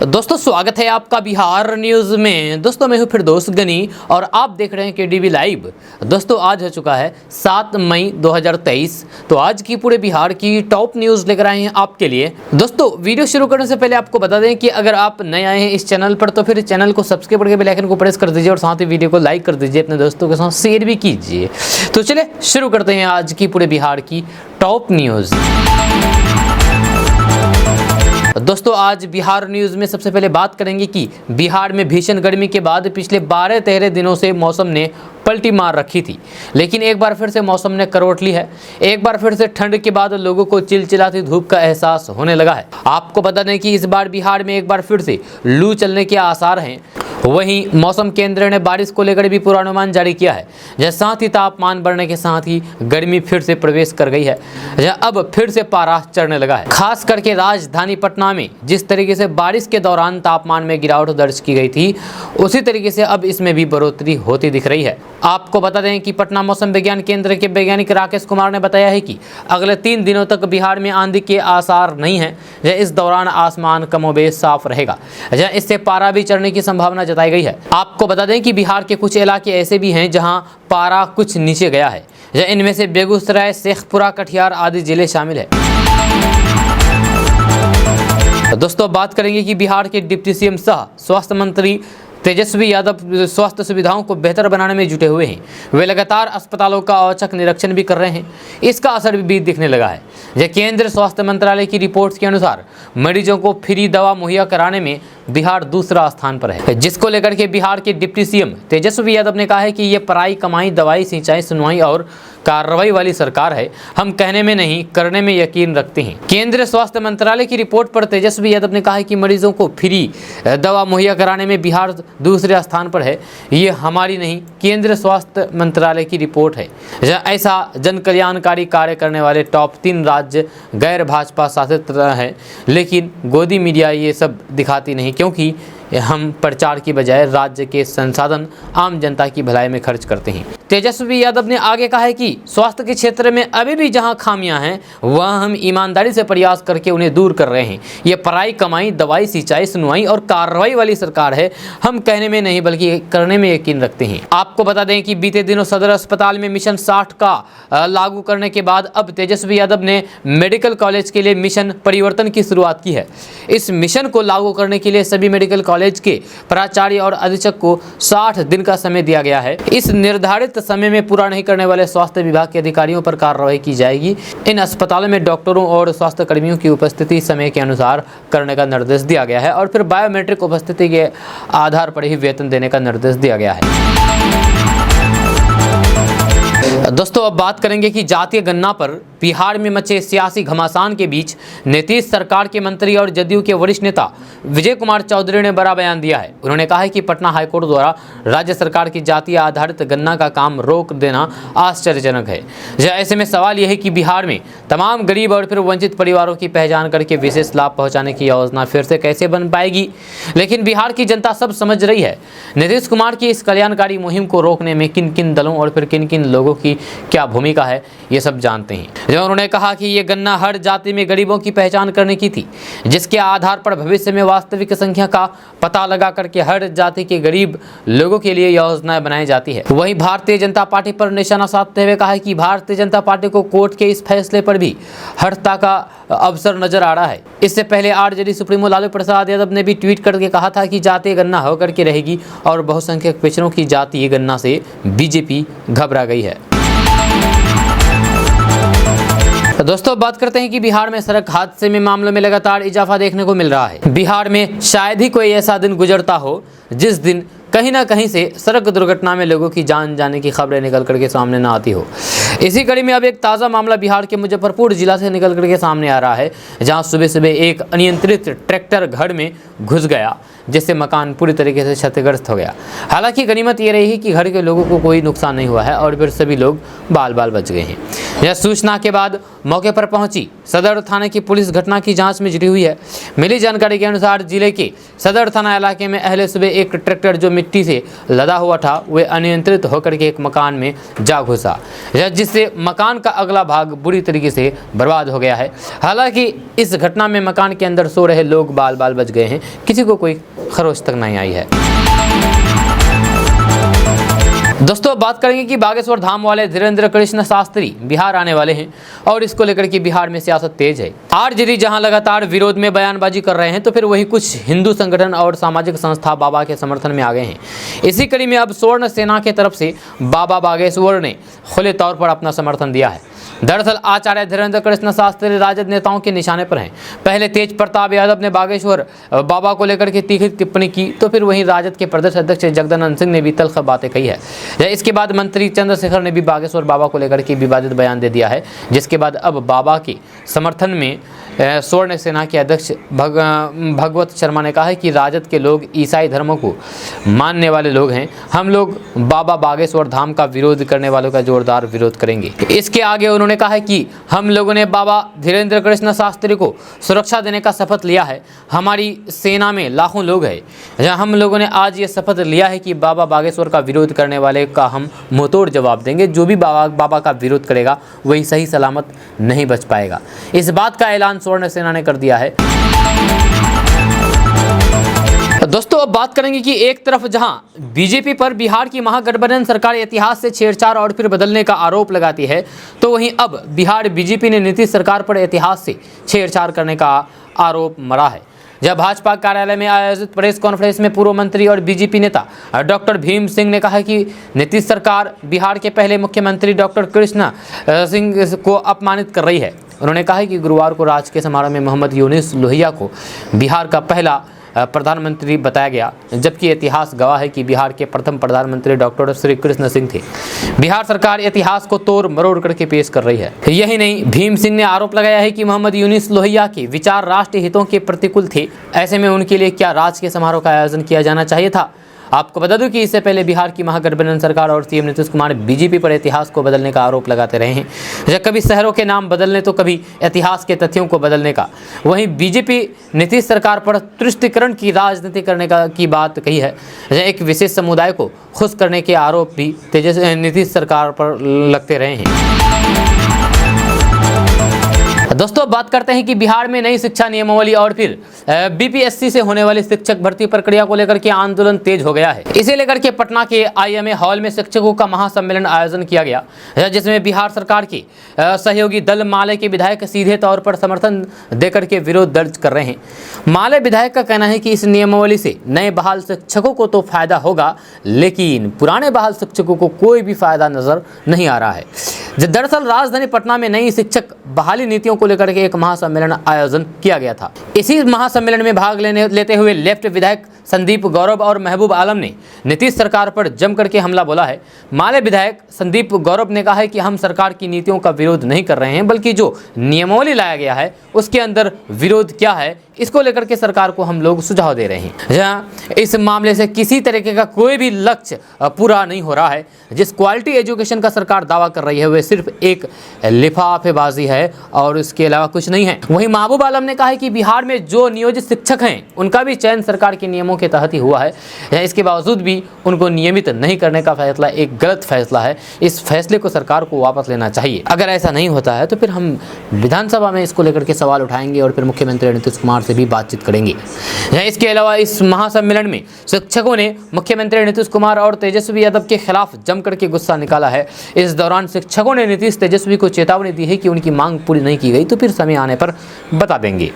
दोस्तों स्वागत है आपका बिहार न्यूज़ में। दोस्तों मैं हूं फिरदौस गनी और आप देख रहे हैं केडीवी लाइव। दोस्तों आज हो चुका है 7 मई 2023। तो आज की पूरे बिहार की टॉप न्यूज़ लेकर आए हैं आपके लिए। दोस्तों वीडियो शुरू करने से पहले आपको बता दें कि अगर आप नए आए हैं इस चैनल पर तो फिर चैनल को सब्सक्राइब करके बेल आइकन को प्रेस कर दीजिए और साथ ही वीडियो को लाइक कर दीजिए, अपने दोस्तों के साथ शेयर भी कीजिए। तो चलिए शुरू करते हैं आज की पूरे बिहार की टॉप न्यूज़। दोस्तों आज बिहार न्यूज़ में सबसे पहले बात करेंगे कि बिहार में भीषण गर्मी के बाद पिछले 12-13 दिनों से मौसम ने पलटी मार रखी थी, लेकिन एक बार फिर से मौसम ने करवट ली है। एक बार फिर से ठंड के बाद लोगों को चिलचिलाती धूप का एहसास होने लगा है। आपको बता दें कि इस बार बिहार में एक बार फिर से लू चलने के आसार हैं। वहीं मौसम केंद्र ने बारिश को लेकर भी पूर्वानुमान जारी किया है, जहाँ साथ ही तापमान बढ़ने के साथ ही गर्मी फिर से प्रवेश कर गई है, जहाँ अब फिर से पारा चढ़ने लगा है। खास करके राजधानी पटना में जिस तरीके से बारिश के दौरान तापमान में गिरावट दर्ज की गई थी, उसी तरीके से अब इसमें भी बढ़ोतरी होती दिख रही है। आपको बता दें कि पटना मौसम विज्ञान केंद्र के वैज्ञानिक राकेश कुमार ने बताया है कि अगले 3 दिनों तक बिहार में आंधी के आसार नहीं है, जहाँ इस दौरान आसमान कमोबेश साफ रहेगा, जहाँ इससे पारा भी चढ़ने की संभावना जताई गई है। आपको बता दें कि बिहार के कुछ इलाके ऐसे भी हैं जहां पारा कुछ नीचे गया है, इनमें से बेगूसराय, शेखपुरा, कटिहार आदि जिले शामिल है। दोस्तों बात करेंगे कि बिहार के डिप्टी सीएम सह स्वास्थ्य मंत्री तेजस्वी यादव स्वास्थ्य सुविधाओं को बेहतर बनाने में जुटे हुए हैं। वे लगातार अस्पतालों का औचक निरीक्षण भी कर रहे हैं। इसका असर भी दिखने लगा है। यह केंद्र स्वास्थ्य मंत्रालय की रिपोर्ट के अनुसार मरीजों को फ्री दवा मुहैया कराने में बिहार दूसरा स्थान पर है, जिसको लेकर के बिहार के डिप्टी सीएम तेजस्वी यादव ने कहा है कि ये पढ़ाई, कमाई, दवाई, सिंचाई, सुनवाई और कार्रवाई वाली सरकार है। हम कहने में नहीं, करने में यकीन रखते हैं। केंद्रीय स्वास्थ्य मंत्रालय की रिपोर्ट पर तेजस्वी यादव ने कहा है कि मरीजों को फ्री दवा मुहैया कराने में बिहार दूसरे स्थान पर है। ये हमारी नहीं, केंद्रीय स्वास्थ्य मंत्रालय की रिपोर्ट है। ऐसा जन कल्याणकारी कार्य करने वाले टॉप 3 राज्य गैर भाजपा शासित हैं, लेकिन गोदी मीडिया ये सब दिखाती नहीं, क्योंकि हम प्रचार की बजाय राज्य के संसाधन आम जनता की भलाई में खर्च करते हैं। तेजस्वी यादव ने आगे कहा है कि स्वास्थ्य के क्षेत्र में अभी भी जहां खामियां हैं, वह हम ईमानदारी से प्रयास करके उन्हें दूर कर रहे हैं। ये पढ़ाई, कमाई, दवाई, सिंचाई, सुनवाई और कार्रवाई वाली सरकार है। हम कहने में नहीं बल्कि करने में यकीन रखते हैं। आपको बता दें कि बीते दिनों सदर अस्पताल में मिशन 60 का लागू करने के बाद अब तेजस्वी यादव ने मेडिकल कॉलेज के लिए मिशन परिवर्तन की शुरुआत की है। इस मिशन को लागू करने के लिए सभी मेडिकल कॉलेज के प्राचार्य और अधीक्षक को 60 दिन का समय दिया गया है। इस निर्धारित समय में पूरा नहीं करने वाले स्वास्थ्य विभाग के अधिकारियों पर कार्रवाई की जाएगी। इन अस्पतालों में डॉक्टरों और स्वास्थ्य कर्मियों की उपस्थिति समय के अनुसार करने का निर्देश दिया गया है और फिर बायोमेट्रिक उपस्थिति के आधार पर ही वेतन देने का निर्देश दिया गया है। दोस्तों अब बात करेंगे कि जातीय गणना पर बिहार में मचे सियासी घमासान के बीच नीतीश सरकार के मंत्री और जदयू के वरिष्ठ नेता विजय कुमार चौधरी ने बड़ा बयान दिया है। उन्होंने कहा है कि पटना हाईकोर्ट द्वारा राज्य सरकार की जातीय आधारित गणना का काम रोक देना आश्चर्यजनक है। ऐसे में सवाल यह है कि बिहार में तमाम गरीब और फिर वंचित परिवारों की पहचान करके विशेष लाभ पहुँचाने की योजना फिर से कैसे बन पाएगी। लेकिन बिहार की जनता सब समझ रही है। नीतीश कुमार की इस कल्याणकारी मुहिम को रोकने में किन किन दलों और फिर किन किन लोगों की क्या भूमिका है, ये सब जानते हैं। जो उन्होंने कहा कि ये गणना हर जाति में गरीबों की पहचान करने की थी, जिसके आधार पर भविष्य में वास्तविक संख्या का पता लगा करके हर जाति के गरीब लोगों के लिए योजनाएं बनाई जाती है। वहीं भारतीय जनता पार्टी पर निशाना साधते हुए कहा कि भारतीय जनता पार्टी को कोर्ट के इस फैसले पर भी हर्ता का अवसर नजर आ रहा है। इससे पहले आरजेडी सुप्रीमो लालू प्रसाद यादव ने भी ट्वीट करके कहा था कि जातीय गणना होकर के रहेगी और बहुसंख्यक पिछड़ों की जातीय गणना से बीजेपी घबरा गई है। दोस्तों बात करते हैं कि बिहार में सड़क हादसे में मामलों में लगातार इजाफा देखने को मिल रहा है। बिहार में शायद ही कोई ऐसा दिन गुजरता हो जिस दिन कहीं ना कहीं से सड़क दुर्घटना में लोगों की जान जाने की खबरें निकल करके सामने ना आती हो। इसी कड़ी में अब एक ताज़ा मामला बिहार के मुजफ्फरपुर जिला से निकल करके सामने आ रहा है, जहां सुबह सुबह एक अनियंत्रित ट्रैक्टर घर में घुस गया, जिससे मकान पूरी तरीके से क्षतिग्रस्त हो गया। हालांकि गनीमत ये रही कि घर के लोगों को कोई नुकसान नहीं हुआ है और फिर सभी लोग बाल बाल बच गए हैं। यह सूचना के बाद मौके पर पहुंची सदर थाने की पुलिस घटना की जांच में जुटी हुई है। मिली जानकारी के अनुसार जिले के सदर थाना इलाके में अहले सुबह एक ट्रैक्टर जो मिट्टी से लदा हुआ था, वह अनियंत्रित होकर के एक मकान में जा घुसा, जिस जिससे मकान का अगला भाग बुरी तरीके से बर्बाद हो गया है। हालांकि इस घटना में मकान के अंदर सो रहे लोग बाल बाल बच गए हैं, किसी को कोई खरोच तक नहीं आई है। दोस्तों बात करेंगे कि बागेश्वर धाम वाले धीरेन्द्र कृष्ण शास्त्री बिहार आने वाले हैं और इसको लेकर के बिहार में सियासत तेज है। आरजेडी जहां लगातार विरोध में बयानबाजी कर रहे हैं, तो फिर वहीं कुछ हिंदू संगठन और सामाजिक संस्था बाबा के समर्थन में आ गए हैं। इसी कड़ी में अब स्वर्ण सेना की तरफ से बाबा बागेश्वर ने खुले तौर पर अपना समर्थन दिया है। दरअसल आचार्य धीरेन्द्र कृष्ण शास्त्री राजद नेताओं के निशाने पर हैं। पहले तेज प्रताप यादव ने बागेश्वर बाबा को लेकर के तीखी टिप्पणी की, तो फिर वहीं राजद के प्रदेश अध्यक्ष जगदानंद सिंह ने भी तल्ख बातें कही है। इसके बाद मंत्री चंद्रशेखर ने भी बागेश्वर बाबा को लेकर के विवादित बयान दे दिया है, जिसके बाद अब बाबा के समर्थन में स्वर्ण सेना के अध्यक्ष भगवत शर्मा ने कहा है कि राजद के लोग ईसाई धर्म को मानने वाले लोग हैं। हम लोग बाबा बागेश्वर धाम का विरोध करने वालों का जोरदार विरोध करेंगे। इसके आगे उन्होंने कहा है कि हम लोगों ने बाबा धीरेन्द्र कृष्ण शास्त्री को सुरक्षा देने का शपथ लिया है। हमारी सेना में लाखों लोग हैं। हम लोगों ने आज ये शपथ लिया है कि बाबा बागेश्वर का विरोध करने वाले का हम मुंहतोड़ जवाब देंगे। जो भी बाबा का विरोध करेगा वही सही सलामत नहीं बच पाएगा। इस बात का ऐलान स्वर्ण सेना ने कर दिया है। दोस्तों अब बात करेंगे कि एक तरफ जहां बीजेपी पर बिहार की महागठबंधन सरकार इतिहास से छेड़छाड़ और फिर बदलने का आरोप लगाती है, तो वहीं अब बिहार बीजेपी ने नीतीश सरकार पर इतिहास से छेड़छाड़ करने का आरोप मरा है। जब भाजपा कार्यालय में आयोजित प्रेस कॉन्फ्रेंस में पूर्व मंत्री और बीजेपी नेता डॉक्टर भीम सिंह ने कहा कि नीतीश सरकार बिहार के पहले मुख्यमंत्री डॉक्टर कृष्ण सिंह को अपमानित कर रही है। उन्होंने कहा कि गुरुवार को राजकीय समारोह में मोहम्मद यूनुस लोहिया को बिहार का पहला प्रधानमंत्री बताया गया, जबकि इतिहास गवाह है कि बिहार के प्रथम प्रधानमंत्री डॉक्टर श्री कृष्ण सिंह थे। बिहार सरकार इतिहास को तोड़ मरोड़ करके पेश कर रही है। यही नहीं, भीम सिंह ने आरोप लगाया है कि मोहम्मद यूनुस लोहिया के विचार राष्ट्रीय हितों के प्रतिकूल थे। ऐसे में उनके लिए क्या राजकीय समारोह का आयोजन किया जाना चाहिए था। आपको बता दूं कि इससे पहले बिहार की महागठबंधन सरकार और सीएम नीतीश कुमार बीजेपी पर इतिहास को बदलने का आरोप लगाते रहे हैं। जब कभी शहरों के नाम बदलने तो कभी इतिहास के तथ्यों को बदलने का। वहीं बीजेपी नीतीश सरकार पर तुष्टीकरण की राजनीति करने की बात कही है। एक विशेष समुदाय को खुश करने के आरोप भी नीतीश सरकार पर लगते रहे हैं। दोस्तों बात करते हैं कि बिहार में नई शिक्षा नियमावली और फिर बीपीएससी से होने वाली शिक्षक भर्ती प्रक्रिया को लेकर के आंदोलन तेज हो गया है। इसे लेकर के पटना के आईएमए हॉल में शिक्षकों का महासम्मेलन आयोजन किया गया, जिसमें बिहार सरकार के सहयोगी दल माले के विधायक सीधे तौर पर समर्थन देकर के विरोध दर्ज कर रहे हैं। माले विधायक का कहना है कि इस नियमावली से नए बहाल शिक्षकों को तो फायदा होगा, लेकिन पुराने बहाल शिक्षकों को कोई भी फायदा नजर नहीं आ रहा है। दरअसल राजधानी पटना में नई शिक्षक बहाली नीतियों को लेकर के एक महासम्मेलन आयोजन किया गया था। इसी महासम्मेलन में भाग लेते हुए लेफ्ट विधायक संदीप गौरव और महबूब आलम ने नीतीश सरकार पर जम करके हमला बोला है। माले विधायक संदीप गौरव ने कहा है कि हम सरकार की नीतियों का विरोध नहीं कर रहे हैं, बल्कि जो नियमावली लाया गया है उसके अंदर विरोध क्या है इसको लेकर के सरकार को हम लोग सुझाव दे रहे हैं। जहां इस मामले से किसी तरीके का कोई भी लक्ष्य पूरा नहीं हो रहा है। जिस क्वालिटी एजुकेशन का सरकार दावा कर रही है वह सिर्फ एक लिफाफेबाजी है और इसके अलावा कुछ नहीं है। वहीं महबूब आलम ने कहा है कि बिहार में जो नियोजित शिक्षक हैं उनका भी चयन सरकार के नियमों के तहत ही हुआ है। इसके बावजूद भी उनको नियमित नहीं करने का फैसला एक गलत फैसला है। इस फैसले को सरकार को वापस लेना चाहिए। अगर ऐसा नहीं होता है तो फिर हम विधानसभा में इसको लेकर के सवाल उठाएंगे और फिर मुख्यमंत्री नीतीश कुमार से भी बातचीत करेंगे। इसके अलावा इस महासम्मेलन में शिक्षकों ने मुख्यमंत्री नीतीश कुमार और तेजस्वी यादव के खिलाफ जम करके गुस्सा निकाला है। इस दौरान शिक्षकों ने नीतीश तेजस्वी को चेतावनी दी है कि उनकी मांग पूरी नहीं की गई तो फिर समय आने पर बता देंगे।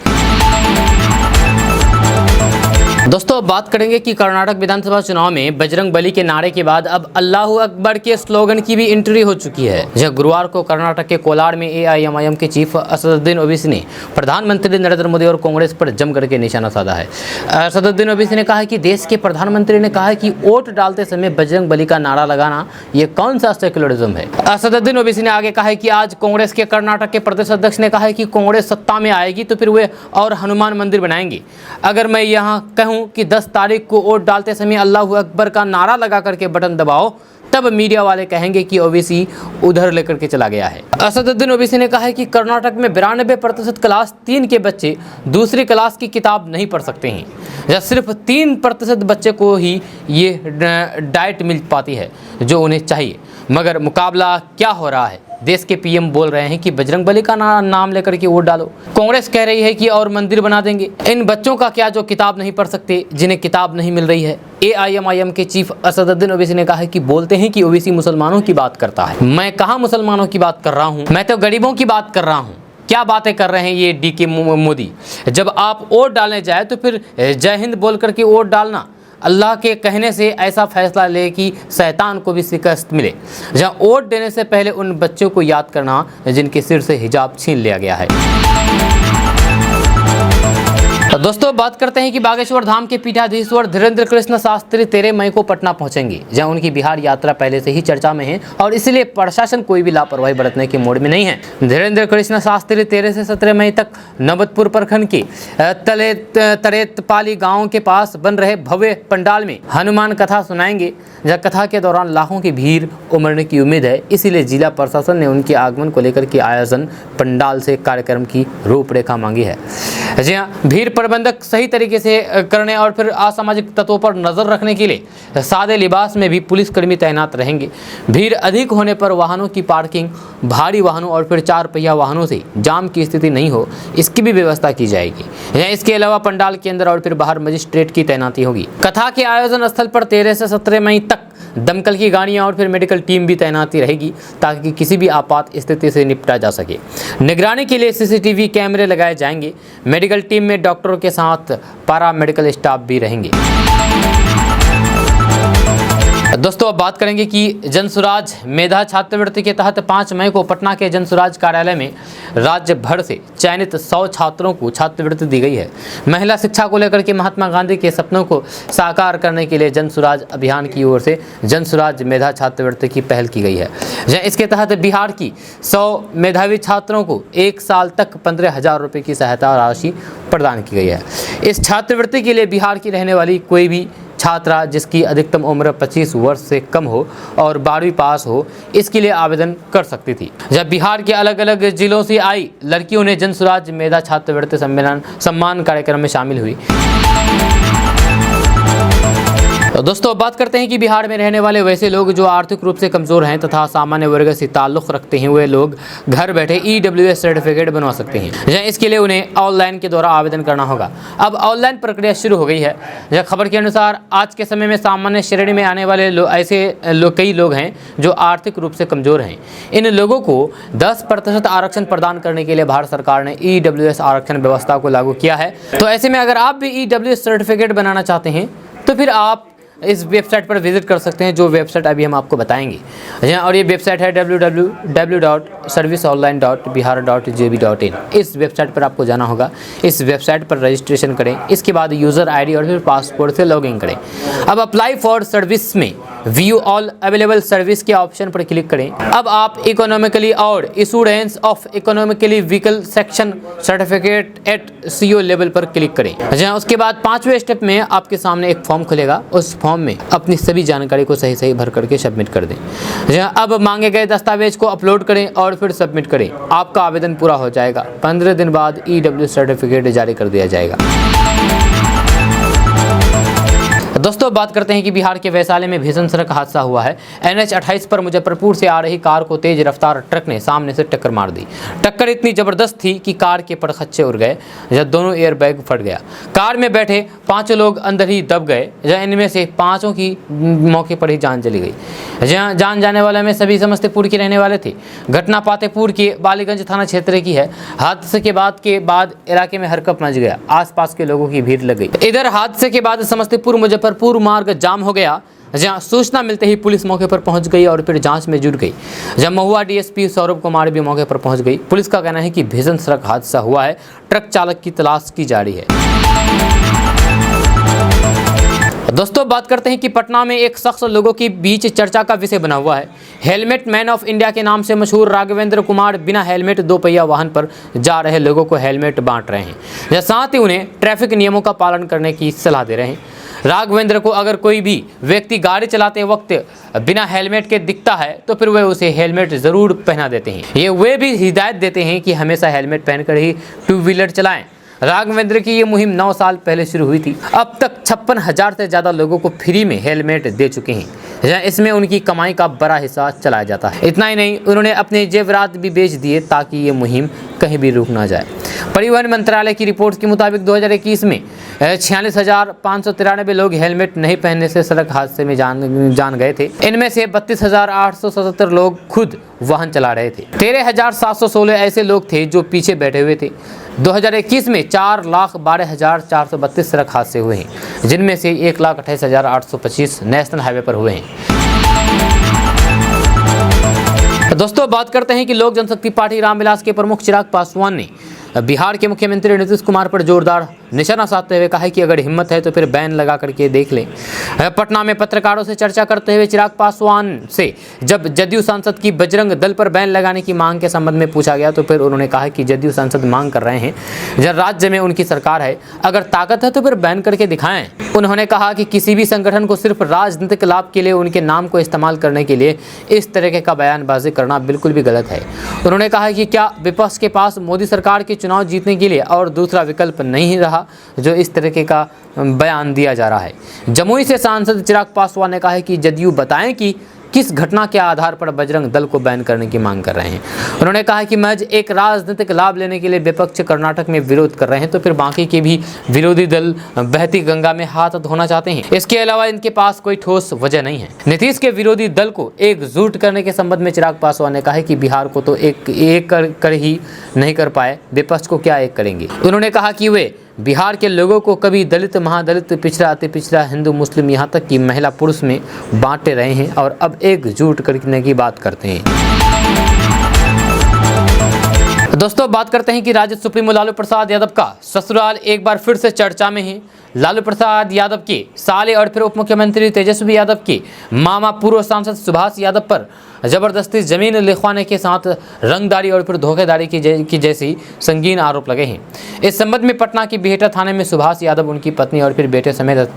दोस्तों बात करेंगे कि कर्नाटक विधानसभा चुनाव में बजरंग बली के नारे के बाद अब अल्लाहू अकबर के स्लोगन की भी एंट्री हो चुकी है। जब गुरुवार को कर्नाटक के कोलार में एआईएमआईएम के चीफ असदुद्दीन ओवैसी ने प्रधानमंत्री नरेंद्र मोदी और कांग्रेस पर जम करके निशाना साधा है। असदुद्दीन ओवैसी ने कहा है कि देश के प्रधानमंत्री ने कहा है कि वोट डालते समय बजरंग बली का नारा लगाना ये कौन सा सेक्युलरिज्म है। असदुद्दीन ओवैसी ने आगे कहा है कि आज कांग्रेस के कर्नाटक के प्रदेश अध्यक्ष ने कहा है कि कांग्रेस सत्ता में आएगी तो फिर वे और हनुमान मंदिर बनाएंगे। अगर मैं यहाँ कहूँ कि 10 तारीख को वोट डालते समय अल्लाहू अकबर का नारा लगा करके बटन दबाओ, तब मीडिया वाले कहेंगे कि ओवैसी उधर लेकर के चला गया है। असदुद्दीन ओवैसी ने कहा है कि कर्नाटक में 92% क्लास 3 के बच्चे दूसरी क्लास की किताब नहीं पढ़ सकते हैं, या सिर्फ 3% बच्चे को ही ये डाइट मिल पाती है जो उन्हें चाहिए। मगर मुकाबला क्या हो रहा है देश के पीएम बोल रहे हैं कि बजरंगबली का नाम लेकर के वोट डालो। कांग्रेस कह रही है कि और मंदिर बना देंगे। इन बच्चों का क्या जो किताब नहीं पढ़ सकते, जिन्हें किताब नहीं मिल रही है। AIMIM के चीफ असदुद्दीन ओवैसी ने कहा है कि बोलते हैं कि ओवैसी मुसलमानों की बात करता है। मैं कहाँ मुसलमानों की बात कर रहा हूँ, मैं तो गरीबों की बात कर रहा हूँ। क्या बातें कर रहे हैं ये DK मोदी। जब आप वोट डालने जाए तो फिर जय हिंद बोल करके वोट डालना। अल्लाह के कहने से ऐसा फैसला ले कि शैतान को भी शिकस्त मिले। जहां वोट देने से पहले उन बच्चों को याद करना जिनके सिर से हिजाब छीन लिया गया है। तो दोस्तों बात करते हैं कि बागेश्वर धाम के पीठाधीश्वर धीरेन्द्र कृष्ण शास्त्री 13 मई को पटना पहुंचेंगे, जहां उनकी बिहार यात्रा पहले से ही चर्चा में है और इसलिए प्रशासन कोई भी लापरवाही बरतने के मूड में नहीं है। धीरेन्द्र कृष्ण शास्त्री 13 से 17 मई तक नबतपुर प्रखंड के तरेतपाली गांव के पास बन रहे भव्य पंडाल में हनुमान कथा सुनाएंगे। जहाँ कथा के दौरान लाखों की भीड़ उमड़ने की उम्मीद है, इसीलिए जिला प्रशासन ने उनके आगमन को लेकर के आयोजन पंडाल से कार्यक्रम की रूपरेखा मांगी है। जी हाँ, भीड़ प्रबंधक सही तरीके से करने और फिर असामाजिक तत्वों पर नजर रखने के लिए सादे लिबास में भी पुलिसकर्मी तैनात रहेंगे। भीड़ अधिक होने पर वाहनों की पार्किंग, भारी वाहनों और फिर 4 पहिया वाहनों से जाम की स्थिति नहीं हो, इसकी भी व्यवस्था की जाएगी। इसके अलावा पंडाल के अंदर और फिर बाहर मजिस्ट्रेट की तैनाती होगी। कथा के आयोजन स्थल पर 13 से 17 मई तक दमकल की गाड़ियां और फिर मेडिकल टीम भी तैनाती रहेगी, ताकि किसी भी आपात स्थिति से निपटा जा सके। निगरानी के लिए CCTV कैमरे लगाए जाएंगे। मेडिकल टीम में डॉक्टरों के साथ पैरा मेडिकल स्टाफ भी रहेंगे। दोस्तों अब बात करेंगे कि जनसुराज मेधा छात्रवृत्ति के तहत 5 मई को पटना के जनसुराज कार्यालय में राज्य भर से चयनित 100 छात्रों को छात्रवृत्ति दी गई है। महिला शिक्षा को लेकर के महात्मा गांधी के सपनों को साकार करने के लिए जनसुराज अभियान की ओर से जनसुराज मेधा छात्रवृत्ति की पहल की गई है। इसके तहत बिहार की 100 मेधावी छात्रों को 1 साल तक 15,000 रुपये की सहायता राशि प्रदान की गई है। इस छात्रवृत्ति के लिए बिहार की रहने वाली कोई भी छात्रा जिसकी अधिकतम उम्र 25 वर्ष से कम हो और 12वीं पास हो, इसके लिए आवेदन कर सकती थी। जब बिहार के अलग अलग जिलों से आई लड़कियों ने जनसुराज मेधा छात्रवृत्ति सम्मान कार्यक्रम में शामिल हुई। तो दोस्तों बात करते हैं कि बिहार में रहने वाले वैसे लोग जो आर्थिक रूप से कमज़ोर हैं तथा सामान्य वर्ग से ताल्लुक़ रखते हैं, वे लोग घर बैठे EWS सर्टिफिकेट बनवा सकते हैं। इसके लिए उन्हें ऑनलाइन के द्वारा आवेदन करना होगा। अब ऑनलाइन प्रक्रिया शुरू हो गई है। खबर के अनुसार आज के समय में सामान्य श्रेणी में आने वाले कई लोग हैं जो आर्थिक रूप से कमज़ोर हैं। इन लोगों को 10% आरक्षण प्रदान करने के लिए भारत सरकार ने EWS आरक्षण व्यवस्था को लागू किया है। तो ऐसे में अगर आप भी EWS सर्टिफिकेट बनाना चाहते हैं तो फिर आप इस वेबसाइट पर विजिट कर सकते हैं, जो वेबसाइट अभी हम आपको बताएंगे। और ये वेबसाइट है www.serviceonline.bihar.gov.in। इस वेबसाइट पर आपको जाना होगा। इस वेबसाइट पर रजिस्ट्रेशन करें, इसके बाद यूज़र ID और फिर पासपोर्ट से लॉगिन करें। अब अप्लाई फॉर सर्विस में व्यू ऑल अवेलेबल सर्विस के ऑप्शन पर क्लिक करें। अब आप इकोनॉमिकली और issuance of economically weaker section certificate at CO level पर क्लिक करें। उसके बाद 5वें स्टेप में आपके सामने एक फॉर्म खुलेगा। उस फॉर्म में अपनी सभी जानकारी को सही भर करके सबमिट कर दें। अब मांगे गए दस्तावेज को अपलोड करें और फिर सबमिट करें। आपका आवेदन पूरा हो जाएगा। 15 दिन बाद EWS सर्टिफिकेट जारी कर दिया जाएगा। दोस्तों बात करते हैं कि बिहार के वैशाली में भीषण सड़क हादसा हुआ है। NH 28 पर मुजफ्फरपुर से आ रही कार को तेज रफ्तार ट्रक ने सामने से टक्कर मार दी। टक्कर इतनी जबरदस्त थी कि कार के परखच्चे उड़ गए, जब दोनों एयरबैग फट गया। कार में बैठे 5 लोग अंदर ही दब गए, जहाँ इनमें से 5 की मौके पर ही जान चली गई। जहाँ जान जाने वाले में सभी समस्तीपुर के रहने वाले थे। घटना पातेपुर के बालीगंज थाना क्षेत्र की है। हादसे के बाद इलाके में हरकत मच गया। आसपास के लोगों की भीड़ लग गई। इधर हादसे के बाद समस्तीपुर मुजफ्फरपुर मार्ग जाम हो गया। जहां सूचना मिलते ही पुलिस मौके पर पहुंच गई और फिर जांच में जुट गई। जब महुआ DSP सौरभ कुमार भी मौके पर पहुंच गई। पुलिस का कहना है कि भीषण सड़क हादसा हुआ है। ट्रक चालक की तलाश की जा रही है। दोस्तों बात करते हैं कि पटना में एक शख्स लोगों के बीच चर्चा का विषय बना हुआ है। हेलमेट मैन ऑफ इंडिया के नाम से मशहूर राघवेंद्र कुमार बिना हेलमेट 2 पहिया वाहन पर जा रहे लोगों को हेलमेट बांट रहे हैं। साथ ही उन्हें ट्रैफिक नियमों का पालन करने की सलाह दे रहे हैं। राघवेंद्र को अगर कोई भी व्यक्ति गाड़ी चलाते वक्त बिना हेलमेट के दिखता है तो फिर वे उसे हेलमेट ज़रूर पहना देते हैं। वे भी हिदायत देते हैं कि हमेशा हेलमेट पहनकर ही 2 व्हीलर चलाएं। राघवेंद्र की ये मुहिम 9 साल पहले शुरू हुई थी। अब तक 56,000 से ज़्यादा लोगों को फ्री में हेलमेट दे चुके हैं। इसमें उनकी कमाई का बड़ा हिस्सा चलाया जाता है। इतना ही नहीं, उन्होंने अपने जेवरात भी बेच दिए ताकि ये मुहिम कहीं भी रुक ना जाए। परिवहन मंत्रालय की रिपोर्ट के मुताबिक 2021 में 46,593 लोग हेलमेट नहीं पहनने से सड़क हादसे में जान गए थे। इनमें से 32,877 लोग खुद वाहन चला रहे थे। 13,716 ऐसे लोग थे जो पीछे बैठे हुए थे। 2021 में 4,12,432 सड़क हादसे हुए हैं, जिनमें से 1,28,825 नेशनल हाईवे पर हुए हैं। दोस्तों, बात करते हैं कि लोक जनशक्ति पार्टी रामविलास के प्रमुख चिराग पासवान ने बिहार के मुख्यमंत्री नीतीश कुमार पर जोरदार निशाना साधते हुए कहा है कि अगर हिम्मत है तो फिर बैन लगा करके देख लें। पटना में पत्रकारों से चर्चा करते हुए चिराग पासवान से जब जदयू सांसद की बजरंग दल पर बैन लगाने की मांग के संबंध में पूछा गया तो फिर उन्होंने कहा कि जदयू सांसद मांग कर रहे हैं, जब राज्य में उनकी सरकार है, अगर ताकत है तो फिर बैन करके दिखाएं। उन्होंने कहा कि किसी भी संगठन को सिर्फ राजनीतिक लाभ के लिए उनके नाम को इस्तेमाल करने के लिए इस तरह का बयानबाजी करना बिल्कुल भी गलत है। उन्होंने कहा कि क्या विपक्ष के पास मोदी सरकार के चुनाव जीतने के लिए और दूसरा विकल्प नहीं रहा जो इस तरीके का बयान दिया जा रहा है। जमुई से सांसद चिराग पासवान ने कहा है कि जदयू बताएं कि किस घटना के आधार पर बजरंग दल को बैन करने की मांग कर रहे हैं। उन्होंने कहा कि महज एक राजनीतिक लाभ लेने के लिए विपक्ष कर्नाटक में विरोध कर रहे हैं तो फिर बाकी के भी विरोधी दल बहती गंगा में हाथ धोना चाहते हैं। इसके अलावा इनके पास कोई ठोस वजह नहीं है। नीतीश के विरोधी दल को एकजुट करने के संबंध में चिराग पासवान ने कहा कि बिहार को तो एक कर ही नहीं कर पाए, विपक्ष को क्या एक करेंगे। उन्होंने कहा कि वे बिहार के लोगों को कभी दलित, महादलित, पिछड़ा, अति पिछड़ा, हिंदू, मुस्लिम, यहाँ तक कि महिला पुरुष में बांटे रहे हैं और अब एकजुट करने की बात करते हैं। दोस्तों, बात करते हैं कि राजद सुप्रीमो लालू प्रसाद यादव का ससुराल एक बार फिर से चर्चा में है। लालू प्रसाद यादव के साले और फिर उप मुख्यमंत्री तेजस्वी यादव के मामा पूर्व सांसद सुभाष यादव पर जबरदस्ती जमीन लिखवाने के साथ रंगदारी और फिर धोखेदारी की जैसी संगीन आरोप लगे हैं। इस संबंध में पटना की बिहेटा थाने में सुभाष यादव, उनकी पत्नी और फिर बेटे समेत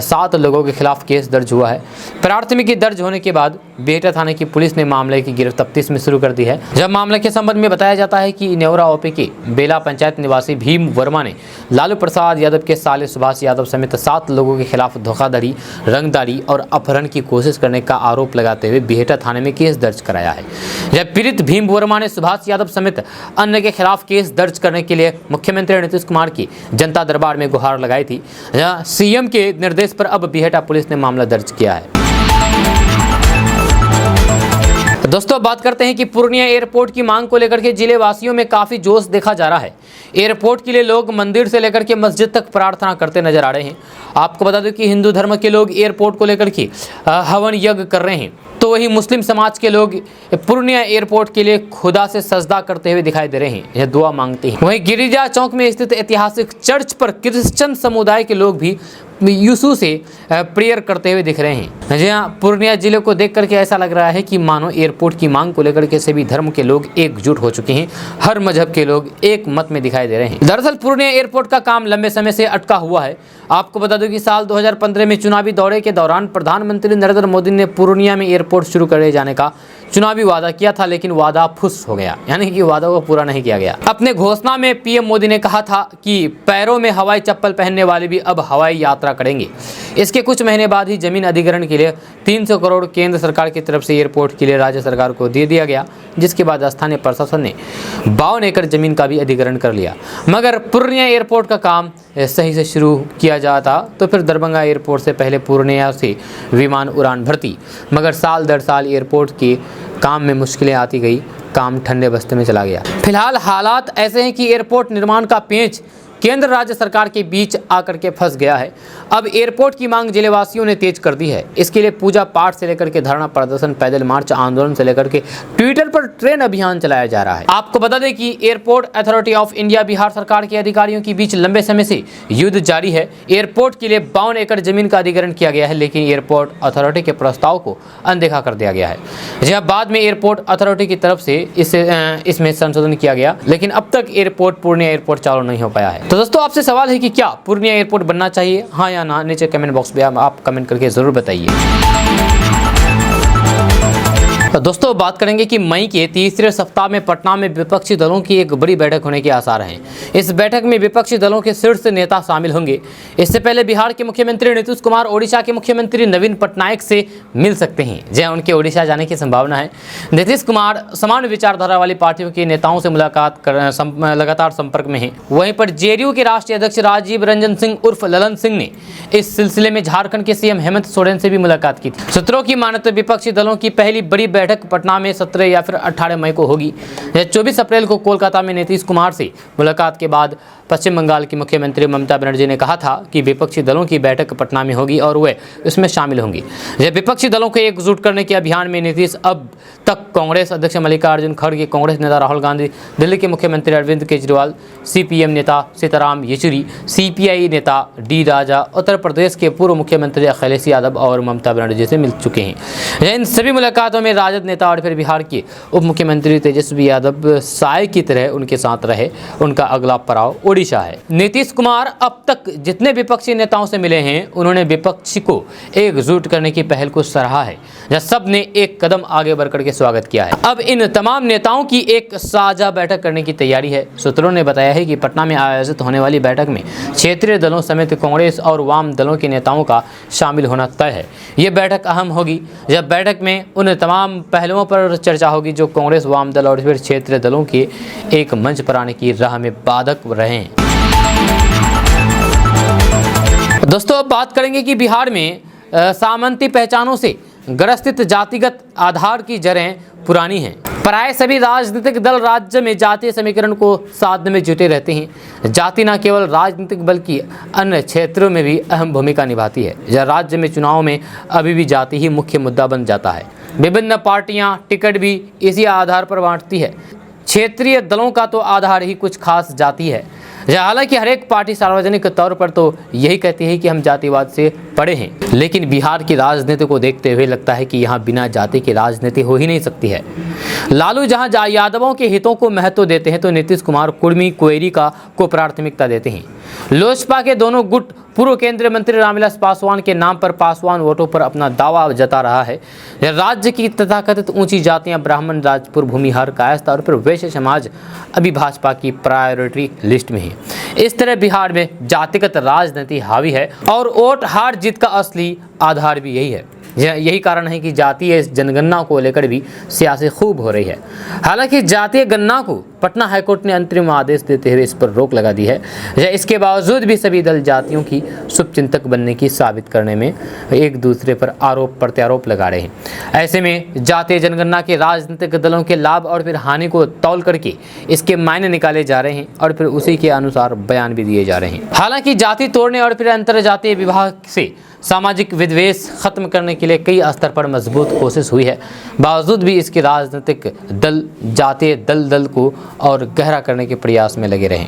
7 लोगों के खिलाफ केस दर्ज हुआ है। प्राथमिकी दर्ज होने के बाद बिहेटा थाने की पुलिस ने मामले की गिरफ्तारी में शुरू कर दी है। जब मामले के संबंध में बताया जाता है कि नेवरा ओपी के बेला पंचायत निवासी भीम वर्मा ने लालू प्रसाद यादव के साले सुभाष यादव समेत 7 लोगों के खिलाफ धोखाधड़ी, रंगदारी और अपहरण की कोशिश करने का आरोप लगाते हुए बिहेटा थाने में केस दर्ज कराया है। जब पीड़ित भीम वर्मा ने सुभाष यादव समेत अन्य के खिलाफ केस दर्ज करने के लिए मुख्यमंत्री नीतीश कुमार की जनता दरबार में गुहार लगाई थी। जहां सीएम के निर्देश पर अब बिहेटा पुलिस ने मामला दर्ज किया है। दोस्तों, बात करते हैं कि पूर्णिया एयरपोर्ट की मांग को लेकर के जिले वासियों में काफी जोश देखा जा रहा है। एयरपोर्ट के लिए लोग मंदिर से लेकर के मस्जिद तक प्रार्थना करते नजर आ रहे हैं। आपको बता दूं कि हिंदू धर्म के लोग एयरपोर्ट को लेकर के हवन यज्ञ कर रहे हैं, तो वही मुस्लिम समाज के लोग पूर्णिया एयरपोर्ट के लिए खुदा से सजदा करते हुए दिखाई दे रहे हैं, यह दुआ मांगते हैं। वहीं गिरिजा चौक में स्थित ऐतिहासिक चर्च पर क्रिश्चियन समुदाय के लोग भी यीशु से प्रेयर करते हुए दिख रहे हैं। जी हाँ, पूर्णिया जिले को देख करके ऐसा लग रहा है कि मानो एयरपोर्ट की मांग को लेकर के सभी धर्म के लोग एकजुट हो चुके हैं। हर मजहब के लोग एक मत में दिखाई दे रहे हैं। दरअसल पूर्णिया एयरपोर्ट का काम लंबे समय से अटका हुआ है। आपको बता दूं कि साल 2015 में चुनावी दौरे के दौरान प्रधानमंत्री नरेंद्र मोदी ने पूर्णिया में एयरपोर्ट शुरू करे जाने का चुनावी वादा किया था, लेकिन वादा फुस हो गया, यानी कि वादा को पूरा नहीं किया गया। अपने घोषणा में पीएम मोदी ने कहा था कि पैरों में हवाई चप्पल पहनने वाले भी अब हवाई यात्रा करेंगे। इसके कुछ महीने बाद ही जमीन अधिग्रहण के लिए 300 करोड़ केंद्र सरकार की तरफ से एयरपोर्ट के लिए राज्य सरकार को दे दिया गया, जिसके बाद स्थानीय प्रशासन ने 52 एकड़ जमीन का भी अधिग्रहण कर लिया। मगर पूर्णिया एयरपोर्ट का काम सही से शुरू किया जाता तो फिर दरभंगा एयरपोर्ट से पहले पूर्णिया से विमान उड़ान भरती, मगर साल दर साल एयरपोर्ट के काम में मुश्किलें आती गई, काम ठंडे बस्ते में चला गया। फिलहाल हालात ऐसे हैं कि एयरपोर्ट निर्माण का पेंच केंद्र राज्य सरकार के बीच आकर के फंस गया है। अब एयरपोर्ट की मांग जिलेवासियों ने तेज कर दी है। इसके लिए पूजा पाठ से लेकर के धरना प्रदर्शन, पैदल मार्च, आंदोलन से लेकर के ट्विटर पर ट्रेन अभियान चलाया जा रहा है। आपको बता दें कि airport authority of India Bihar सरकार के अधिकारियों के बीच लंबे समय से युद्ध जारी है। एयरपोर्ट के लिए 52 एकड़ जमीन का अधिग्रहण किया गया है, लेकिन एयरपोर्ट अथॉरिटी के प्रस्ताव को अनदेखा कर दिया गया है। जहां बाद में एयरपोर्ट अथॉरिटी की तरफ से इसमें संशोधन किया गया, लेकिन अब तक एयरपोर्ट पूर्णिया एयरपोर्ट चालू नहीं हो पाया है। तो दोस्तों, आपसे सवाल है कि क्या पूर्णिया एयरपोर्ट बनना चाहिए, हाँ या ना? नीचे कमेंट बॉक्स में आप कमेंट करके जरूर बताइए। दोस्तों बात करेंगे कि मई के तीसरे सप्ताह में पटना में विपक्षी दलों की एक बड़ी बैठक होने के आसार हैं। इस बैठक में विपक्षी दलों के शीर्ष नेता शामिल होंगे। इससे पहले बिहार के मुख्यमंत्री नीतीश कुमार ओडिशा के मुख्यमंत्री नवीन पटनायक से मिल सकते हैं, जहां उनके ओडिशा जाने की संभावना है। नीतीश कुमार समान विचारधारा वाली पार्टियों के नेताओं से मुलाकात कर लगातार संपर्क में हैं। वहीं पर जेडीयू के राष्ट्रीय अध्यक्ष राजीव रंजन सिंह उर्फ ललन सिंह ने इस सिलसिले में झारखंड के सीएम हेमंत सोरेन से भी मुलाकात की थी। सूत्रों की माने तो विपक्षी दलों की पहली बड़ी बैठक पटना में 17 या फिर 18 मई को होगी। 24 अप्रैल को कोलकाता में नीतीश कुमार से मुलाकात के बाद पश्चिम बंगाल की मुख्यमंत्री ममता बनर्जी ने कहा था कि विपक्षी दलों की बैठक पटना में होगी और वे इसमें शामिल होंगी। विपक्षी दलों को एकजुट करने के अभियान में नीतीश अब तक कांग्रेस अध्यक्ष मल्लिकार्जुन खड़गे, कांग्रेस नेता राहुल गांधी, दिल्ली के मुख्यमंत्री अरविंद केजरीवाल, सीपीएम नेता सीताराम येचुरी, सीपीआई नेता डी राजा, उत्तर प्रदेश के पूर्व मुख्यमंत्री अखिलेश यादव और ममता बनर्जी से मिल चुके हैं। इन सभी मुलाकातों में राजद नेता और फिर बिहार के उप मुख्यमंत्री तेजस्वी यादव साय की तरह उनके साथ रहे। उनका अगला पड़ाव ओडिशा है। नीतीश कुमार अब तक जितने विपक्षी नेताओं से मिले हैं, उन्होंने विपक्ष को एकजुट करने की पहल को सराहा है, जहां सब ने एक कदम आगे बढ़कर के स्वागत किया है। अब इन तमाम नेताओं की एक साझा बैठक करने की तैयारी है। सूत्रों ने बताया है कि पटना में आयोजित होने वाली बैठक में क्षेत्रीय दलों समेत कांग्रेस और वाम दलों के नेताओं का शामिल होना तय है। ये बैठक अहम होगी, जब बैठक में उन तमाम पहलुओं पर चर्चा होगी जो कांग्रेस, वाम दल और फिर क्षेत्रीय दलों के एक मंच पर आने की राह में बाधक रहे। दोस्तों अब बात करेंगे कि बिहार में सामंती पहचानों से ग्रसित जातिगत आधार की जड़ें पुरानी हैं। प्राय सभी राजनीतिक दल राज्य में जातीय समीकरण को साधने में जुटे रहते हैं। जाति न केवल राजनीतिक बल्कि अन्य क्षेत्रों में भी अहम भूमिका निभाती है। जहाँ राज्य में चुनाव में अभी भी जाति ही मुख्य मुद्दा बन जाता है। विभिन्न पार्टियां टिकट भी इसी आधार पर बांटती है। क्षेत्रीय दलों का तो आधार ही कुछ खास जाति है। हालांकि हर एक पार्टी सार्वजनिक तौर पर तो यही कहती है कि हम जातिवाद से पड़े हैं, लेकिन बिहार की राजनीति को देखते हुए लगता है कि यहाँ बिना जाति की राजनीति हो ही नहीं सकती है। लालू जहाँ यादवों के हितों को महत्व देते हैं तो नीतीश कुमार कुर्मी कोयरी को प्राथमिकता देते हैं। लोजपा के दोनों गुट पूर्व केंद्रीय मंत्री रामविलास पासवान के नाम पर पासवान वोटों पर अपना दावा जता रहा है। राज्य की तथाकथित ऊंची जातियां ब्राह्मण, राजपूत, भूमिहार, कायस्थ और फिर वैश्य समाज अभी भाजपा की प्रायोरिटी लिस्ट में है। इस तरह बिहार में जातिगत राजनीति हावी है और वोट हार जीत का असली आधार भी यही है। यही कारण है कि जातीय जनगणना को लेकर भी सियासत खूब हो रही है। हालांकि जातीय गणना को पटना हाईकोर्ट ने अंतरिम आदेश देते हुए इस पर रोक लगा दी है। इसके बावजूद भी सभी दल जातियों की शुभचिंतक बनने की साबित करने में एक दूसरे पर आरोप प्रत्यारोप लगा रहे हैं। ऐसे में जातीय जनगणना के राजनीतिक दलों के लाभ और फिर हानि को तौल करके इसके मायने निकाले जा रहे हैं और फिर उसी के अनुसार बयान भी दिए जा रहे हैं। हालांकि जाति तोड़ने और फिर अंतर जातीय विवाह से सामाजिक विद्वेष खत्म करने के लिए कई स्तर पर मजबूत कोशिश हुई है, बावजूद भी इसके राजनीतिक दल जातीय दल को और गहरा करने के प्रयास में लगे रहे।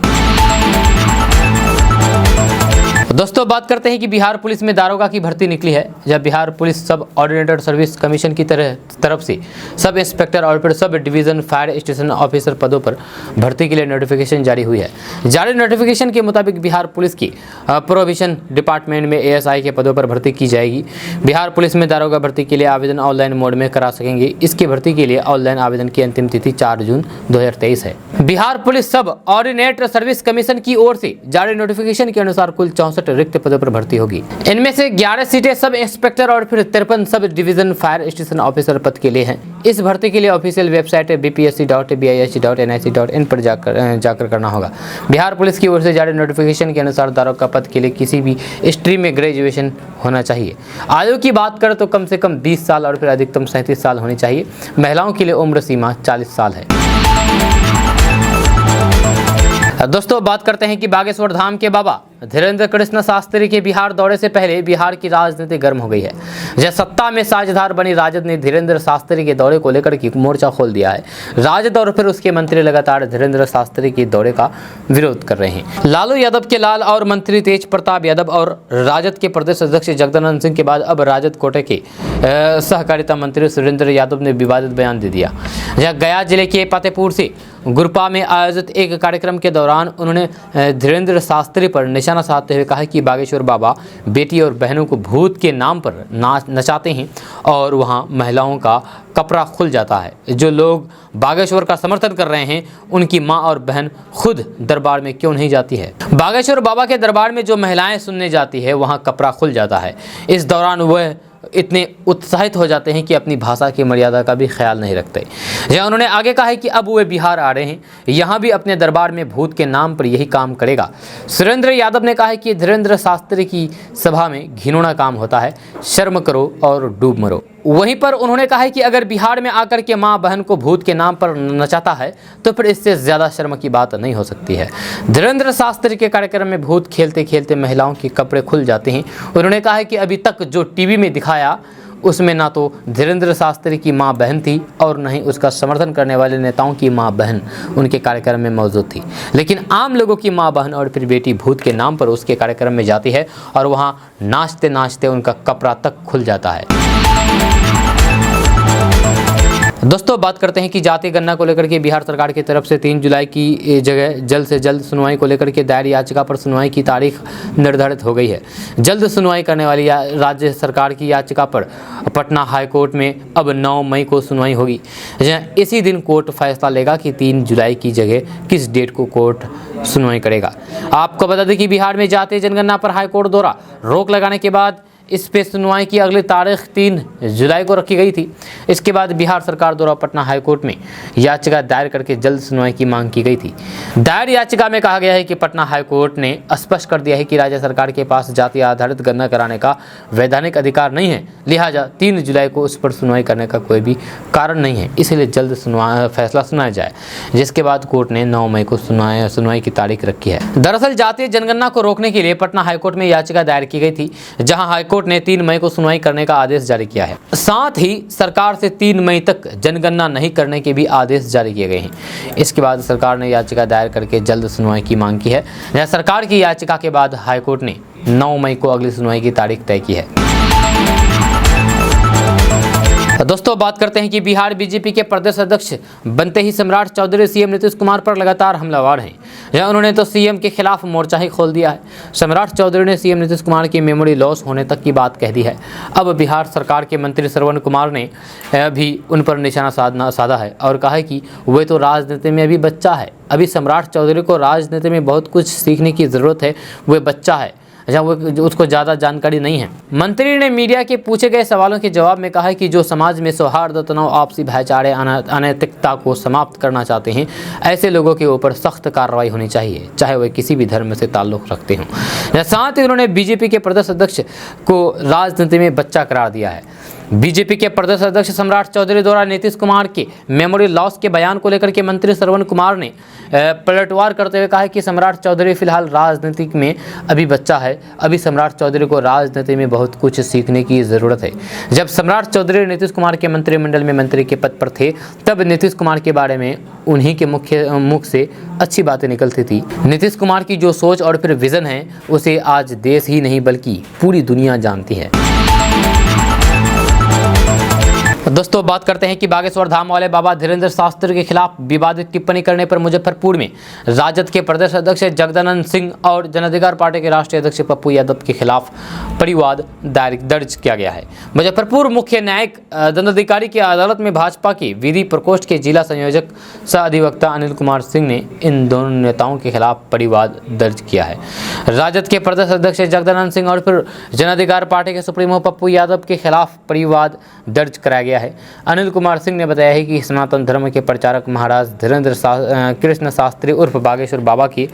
दोस्तों बात करते हैं कि बिहार पुलिस में दारोगा की भर्ती निकली है। जब बिहार पुलिस सब ऑर्डिनेटर सर्विस कमीशन की तरफ से सब इंस्पेक्टर और फिर sub division fire station officer पदों पर भर्ती के लिए नोटिफिकेशन जारी हुई है। जारी नोटिफिकेशन के मुताबिक बिहार पुलिस की प्रोविजन डिपार्टमेंट में एएसआई के पदों पर भर्ती की जाएगी। बिहार पुलिस में दारोगा भर्ती के लिए आवेदन ऑनलाइन मोड में करा सकेंगे। इसकी भर्ती के लिए ऑनलाइन आवेदन की अंतिम तिथि 4 जून 2023 है। बिहार पुलिस सब ऑर्डिनेटर सर्विस कमीशन की ओर से जारी नोटिफिकेशन के अनुसार कुल 64 रिक्त पदों पर भर्ती होगी। इनमें से 11 सीटें सब इंस्पेक्टर और फिर 53 sub division fire station officer पद के लिए हैं। इस भर्ती के लिए ऑफिशियल वेबसाइट bpsc.bih.nic.in पर जाकर करना होगा। बिहार पुलिस की ओर से जारी नोटिफिकेशन के अनुसार दारोगा पद के लिए किसी भी स्ट्रीम में ग्रेजुएशन होना चाहिए। आयु की बात करें तो कम से कम 20 साल और फिर अधिकतम 37 साल होनी चाहिए। महिलाओं के लिए उम्र सीमा 40 साल है। दोस्तों बात करते हैं कि बागेश्वर धाम के बाबा धीरेन्द्र कृष्ण शास्त्री के बिहार दौरे से पहले बिहार की राजनीति गर्म हो गई है। जब सत्ता में साझेदार बनी राजद ने धीरेन्द्र शास्त्री के दौरे को लेकर की मोर्चा खोल दिया है। राजद और फिर उसके मंत्री लगातार धीरेन्द्र शास्त्री के दौरे का विरोध कर रहे हैं। लालू यादव के लाल और मंत्री तेज प्रताप यादव और राजद के प्रदेश अध्यक्ष जगदानंद सिंह के बाद अब राजद कोटे के सहकारिता मंत्री सुरेंद्र यादव ने विवादित बयान दे दिया। जहाँ गया जिले के फतेहपुर से गुरपा में आयोजित एक कार्यक्रम के दौरान उन्होंने धीरेन्द्र शास्त्री पर निशाना साधते हुए कहा कि बागेश्वर बाबा बेटी और बहनों को भूत के नाम पर नचाते हैं और वहाँ महिलाओं का कपड़ा खुल जाता है। जो लोग बागेश्वर का समर्थन कर रहे हैं उनकी मां और बहन खुद दरबार में क्यों नहीं जाती है। बागेश्वर बाबा के दरबार में जो महिलाएं सुनने जाती है वहां कपड़ा खुल जाता है। इस दौरान वह इतने उत्साहित हो जाते हैं कि अपनी भाषा की मर्यादा का भी ख्याल नहीं रखते। जहाँ उन्होंने आगे कहा है कि अब वे बिहार आ रहे हैं, यहाँ भी अपने दरबार में भूत के नाम पर यही काम करेगा। सुरेंद्र यादव ने कहा है कि धीरेन्द्र शास्त्री की सभा में घिनौना काम होता है, शर्म करो और डूब मरो। वहीं पर उन्होंने कहा है कि अगर बिहार में आकर के मां बहन को भूत के नाम पर नचाता है तो फिर इससे ज़्यादा शर्म की बात नहीं हो सकती है। धीरेन्द्र शास्त्री के कार्यक्रम में भूत खेलते खेलते महिलाओं के कपड़े खुल जाते हैं। उन्होंने कहा है कि अभी तक जो टीवी में दिखाया उसमें ना तो धीरेन्द्र शास्त्री की मां बहन थी और न ही उसका समर्थन करने वाले नेताओं की मां बहन उनके कार्यक्रम में मौजूद थी, लेकिन आम लोगों की मां बहन और फिर बेटी भूत के नाम पर उसके कार्यक्रम में जाती है और वहाँ नाचते नाचते उनका कपड़ा तक खुल जाता है। दोस्तों बात करते हैं कि जाति गणना को लेकर के बिहार सरकार की तरफ से 3 जुलाई की जगह जल्द से जल्द सुनवाई को लेकर के दायर याचिका पर सुनवाई की तारीख निर्धारित हो गई है। जल्द सुनवाई करने वाली राज्य सरकार की याचिका पर पटना हाईकोर्ट में अब 9 मई को सुनवाई होगी। इसी दिन कोर्ट फैसला लेगा कि 3 जुलाई की जगह किस डेट को कोर्ट सुनवाई करेगा। आपको बता दें कि बिहार में जातीय जनगणना पर हाईकोर्ट द्वारा रोक लगाने के बाद इस पे सुनवाई की अगली तारीख 3 जुलाई को रखी गई थी। इसके बाद बिहार सरकार द्वारा पटना हाईकोर्ट में याचिका दायर करके जल्द सुनवाई की मांग की गई थी। दायर याचिका में कहा गया है कि पटना हाईकोर्ट ने स्पष्ट कर दिया है कि राज्य सरकार के पास जाति आधारित गणना कराने का वैधानिक अधिकार नहीं है, लिहाजा 3 जुलाई को उस पर सुनवाई करने का कोई भी कारण नहीं है, इसलिए जल्द फैसला सुनाया जाए। जिसके बाद कोर्ट ने 9 मई को सुनवाई की तारीख रखी है। दरअसल जातीय जनगणना को रोकने के लिए पटना हाईकोर्ट में याचिका दायर की गई थी, जहाँ हाईकोर्ट ने 3 मई को सुनवाई करने का आदेश जारी किया है। साथ ही सरकार से 3 मई तक जनगणना नहीं करने के भी आदेश जारी किए गए हैं। इसके बाद सरकार ने याचिका दायर करके जल्द सुनवाई की मांग की है। यह सरकार की याचिका के बाद हाईकोर्ट ने 9 मई को अगली सुनवाई की तारीख तय की है। दोस्तों बात करते हैं कि बिहार बीजेपी के प्रदेश अध्यक्ष बनते ही सम्राट चौधरी सीएम नीतीश कुमार पर लगातार हमलावर हैं। यह उन्होंने तो सीएम के खिलाफ मोर्चा ही खोल दिया है। सम्राट चौधरी ने सीएम नीतीश कुमार की मेमोरी लॉस होने तक की बात कह दी है। अब बिहार सरकार के मंत्री श्रवण कुमार ने भी उन पर निशाना साधा है और कहा है कि वे तो राजनीति में अभी बच्चा है। अभी सम्राट चौधरी को राजनीति में बहुत कुछ सीखने की ज़रूरत है, वे बच्चा है, वो उसको ज़्यादा जानकारी नहीं है। मंत्री ने मीडिया के पूछे गए सवालों के जवाब में कहा है कि जो समाज में सौहार्द, तनाव, आपसी भाईचारे, अनैतिकता को समाप्त करना चाहते हैं, ऐसे लोगों के ऊपर सख्त कार्रवाई होनी चाहिए, चाहे वे किसी भी धर्म से ताल्लुक़ रखते हों। साथ ही उन्होंने बीजेपी के प्रदेश अध्यक्ष को राजनीति में बच्चा करार दिया है। बीजेपी के प्रदेश अध्यक्ष सम्राट चौधरी द्वारा नीतीश कुमार के मेमोरी लॉस के बयान को लेकर के मंत्री श्रवण कुमार ने पलटवार करते हुए कहा कि सम्राट चौधरी फिलहाल राजनीति में अभी बच्चा है। अभी सम्राट चौधरी को राजनीति में बहुत कुछ सीखने की ज़रूरत है। जब सम्राट चौधरी नीतीश कुमार के मंत्रिमंडल में मंत्री के पद पर थे तब नीतीश कुमार के बारे में उन्हीं के मुख से अच्छी बातें निकलती थी। नीतीश कुमार की जो सोच और फिर विज़न है उसे आज देश ही नहीं बल्कि पूरी दुनिया जानती है। दोस्तों बात करते हैं कि बागेश्वर धाम वाले बाबा धीरेन्द्र शास्त्री के खिलाफ विवादित टिप्पणी करने पर मुजफ्फरपुर में राजद के प्रदेश अध्यक्ष जगदानंद सिंह और जन अधिकार पार्टी के राष्ट्रीय अध्यक्ष पप्पू यादव के खिलाफ परिवाद दर्ज किया गया है। मुजफ्फरपुर मुख्य न्यायिक दंडाधिकारी की अदालत में भाजपा के विधि प्रकोष्ठ के जिला संयोजक सह अधिवक्ता अनिल कुमार सिंह ने इन दोनों नेताओं के खिलाफ परिवाद दर्ज किया है। राजद के प्रदेश अध्यक्ष जगदानंद सिंह और फिर जन अधिकार पार्टी के सुप्रीमो पप्पू यादव के खिलाफ परिवाद दर्ज कराया गया है। अनिल कुमार सिंह ने बताया है कि सनातन धर्म के प्रचारक महाराज धीरेन्द्र कृष्ण शास्त्री उर्फ बागेश्वर बाबा की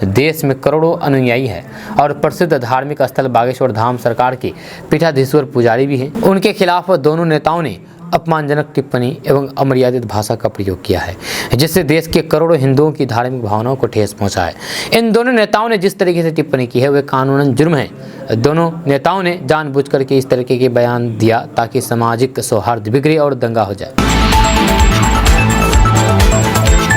देश में करोड़ों अनुयायी है और प्रसिद्ध धार्मिक स्थल बागेश्वर धाम सरकार के पीठाधीश्वर पुजारी भी हैं। उनके खिलाफ दोनों नेताओं ने अपमानजनक टिप्पणी एवं अमर्यादित भाषा का प्रयोग किया है, जिससे देश के करोड़ों हिंदुओं की धार्मिक भावनाओं को ठेस पहुंचा है। इन दोनों नेताओं ने जिस तरीके से टिप्पणी की है वह कानूनन जुर्म है। दोनों नेताओं ने जानबूझकर के इस तरीके के बयान दिया ताकि सामाजिक सौहार्द बिगड़े और दंगा हो जाए।